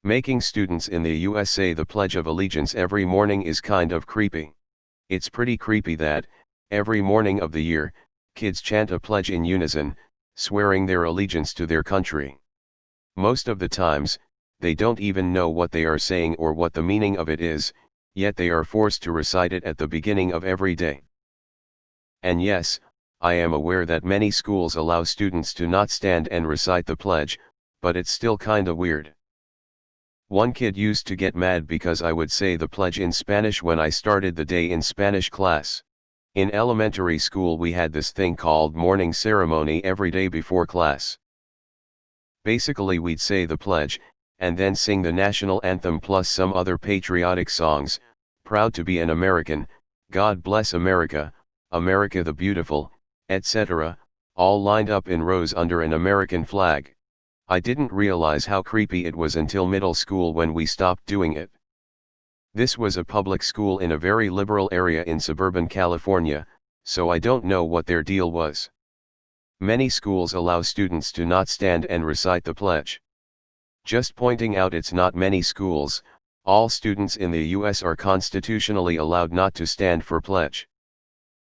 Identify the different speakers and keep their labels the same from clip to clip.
Speaker 1: Making students in the US say the Pledge of Allegiance every morning is kind of creepy. It's pretty creepy that, every morning of the year, kids chant a pledge in unison, swearing their allegiance to their country. Most of the times, they don't even know what they are saying or what the meaning of it is, yet they are forced to recite it at the beginning of every day. And yes, I am aware that many schools allow students to not stand and recite the pledge, but it's still kinda weird. One kid used to get mad because I would say the pledge in Spanish when I started the day in Spanish class. In elementary school we had this thing called morning ceremony every day before class. Basically we'd say the pledge, and then sing the national anthem plus some other patriotic songs, Proud to be an American, God bless America, America the Beautiful, etc., all lined up in rows under an American flag. I didn't realize how creepy it was until middle school when we stopped doing it. This was a public school in a very liberal area in suburban California, so I don't know what their deal was. Many schools allow students to not stand and recite the pledge. Just pointing out it's not many schools, all students in the US are constitutionally allowed not to stand for pledge.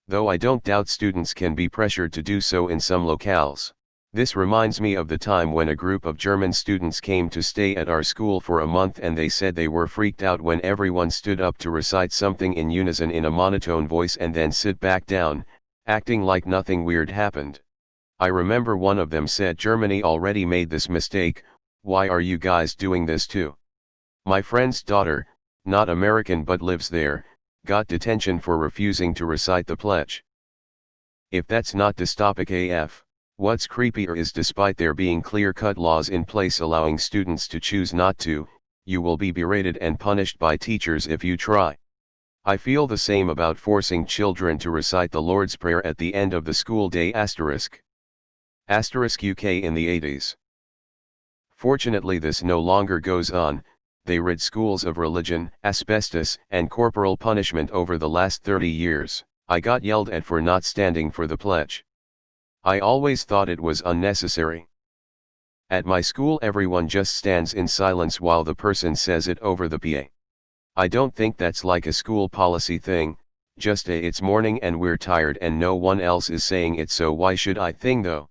Speaker 1: Though I don't doubt students can be pressured to do so in some locales. This reminds me of the time when a group of German students came to stay at our school for a month and they said they were freaked out when everyone stood up to recite something in unison in a monotone voice and then sit back down, acting like nothing weird happened. I remember one of them said Germany already made this mistake, why are you guys doing this too? My friend's daughter, not American but lives there, got detention for refusing to recite the pledge. If that's not dystopic AF. What's creepier is despite there being clear-cut laws in place allowing students to choose not to, you will be berated and punished by teachers if you try. I feel the same about forcing children to recite the Lord's Prayer at the end of the school day **. *UK in the 80s. Fortunately this no longer goes on, they rid schools of religion, asbestos, and corporal punishment over the last 30 years. I got yelled at for not standing for the pledge. I always thought it was unnecessary. At my school everyone just stands in silence while the person says it over the PA. I don't think that's like a school policy thing, just it's morning and we're tired and no one else is saying it, so why should I think though?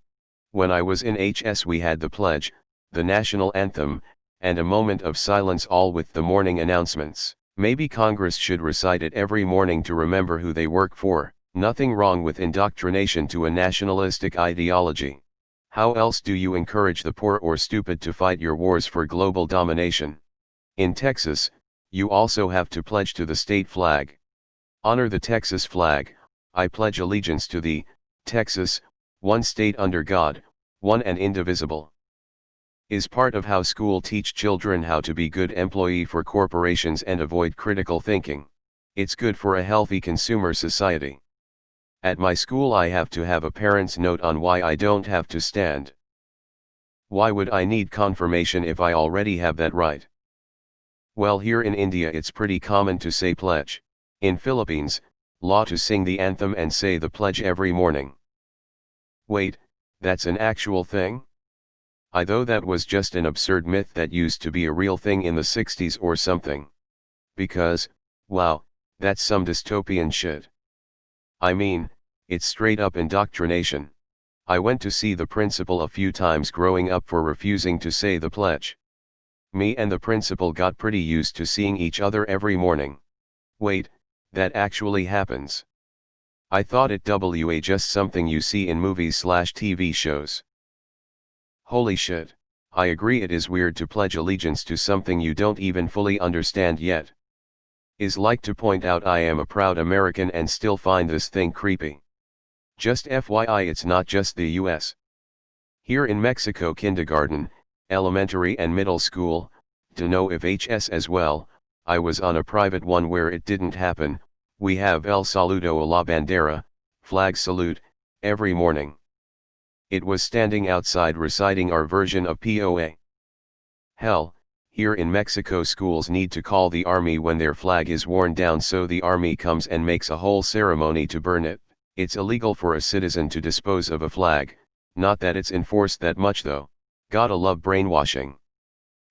Speaker 1: When I was in HS we had the pledge, the national anthem, and a moment of silence all with the morning announcements. Maybe Congress should recite it every morning to remember who they work for. Nothing wrong with indoctrination to a nationalistic ideology. How else do you encourage the poor or stupid to fight your wars for global domination? In Texas, you also have to pledge to the state flag. Honor the Texas flag. I pledge allegiance to the Texas, one state under God, one and indivisible. Is part of how school teach children how to be good employee for corporations and avoid critical thinking. It's good for a healthy consumer society. At my school I have to have a parent's note on why I don't have to stand. Why would I need confirmation if I already have that right? Well, here in India it's pretty common to say pledge. In Philippines, law to sing the anthem and say the pledge every morning. Wait, that's an actual thing? I thought that was just an absurd myth that used to be a real thing in the 60s or something. Because, wow, that's some dystopian shit. I mean, it's straight up indoctrination. I went to see the principal a few times growing up for refusing to say the pledge. Me and the principal got pretty used to seeing each other every morning. Wait, that actually happens. I thought it was just something you see in movies/TV shows. Holy shit, I agree it is weird to pledge allegiance to something you don't even fully understand yet. Is like to point out I am a proud American and still find this thing creepy. Just FYI, it's not just the US. Here in Mexico, kindergarten, elementary and middle school, to know if HS as well, I was on a private one where it didn't happen. We have El Saludo a la Bandera, flag salute, every morning. It was standing outside reciting our version of POA. Hell, here in Mexico schools need to call the army when their flag is worn down, so the army comes and makes a whole ceremony to burn it. It's illegal for a citizen to dispose of a flag, not that it's enforced that much though. Gotta love brainwashing.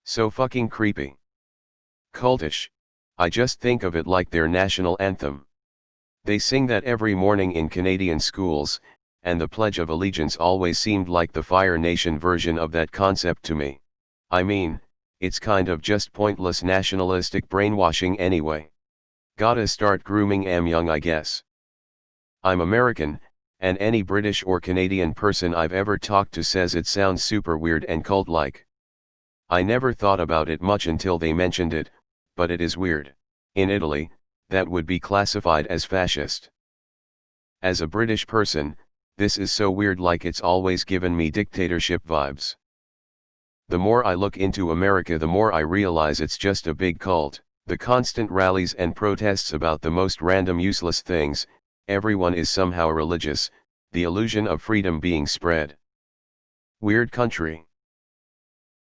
Speaker 1: So fucking creepy. Cultish. I just think of it like their national anthem. They sing that every morning in Canadian schools, and the Pledge of Allegiance always seemed like the Fire Nation version of that concept to me. I mean, it's kind of just pointless nationalistic brainwashing anyway. Gotta start grooming 'em young, I guess. I'm American, and any British or Canadian person I've ever talked to says it sounds super weird and cult-like. I never thought about it much until they mentioned it, but it is weird. In Italy, that would be classified as fascist. As a British person, this is so weird, like it's always given me dictatorship vibes. The more I look into America, the more I realize it's just a big cult. The constant rallies and protests about the most random useless things, everyone is somehow religious, the illusion of freedom being spread. Weird country.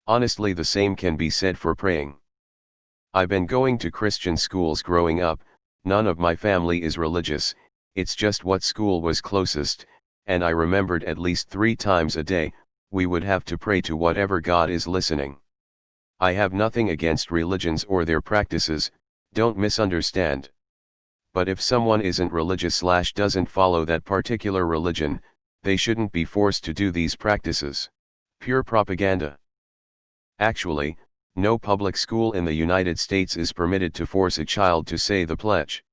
Speaker 1: Honestly, the same can be said for praying. I've been going to Christian schools growing up, none of my family is religious, it's just what school was closest, and I remembered at least 3 times a day, we would have to pray to whatever God is listening. I have nothing against religions or their practices, don't misunderstand. But if someone isn't religious/doesn't follow that particular religion, they shouldn't be forced to do these practices. Pure propaganda. Actually, no public school in the United States is permitted to force a child to say the pledge.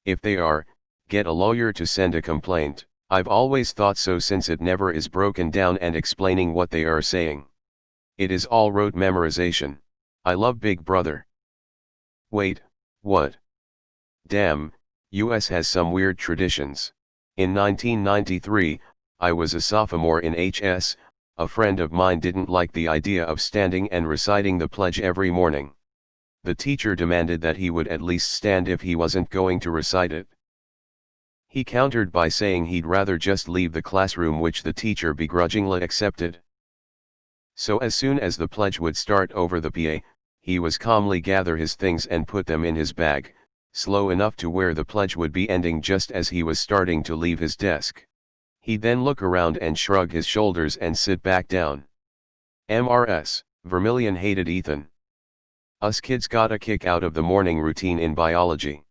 Speaker 1: If they are, get a lawyer to send a complaint. I've always thought so, since it never is broken down and explaining what they are saying. It is all rote memorization. I love Big Brother. Wait, what? Damn, US has some weird traditions. In 1993, I was a sophomore in HS. A friend of mine didn't like the idea of standing and reciting the pledge every morning. The teacher demanded that he would at least stand if he wasn't going to recite it. He countered by saying he'd rather just leave the classroom, which the teacher begrudgingly accepted. So as soon as the pledge would start over the PA, he was calmly gather his things and put them in his bag, slow enough to where the pledge would be ending just as he was starting to leave his desk. He'd then look around and shrug his shoulders and sit back down. MRS, Vermilion hated Ethan. Us kids got a kick out of the morning routine in biology.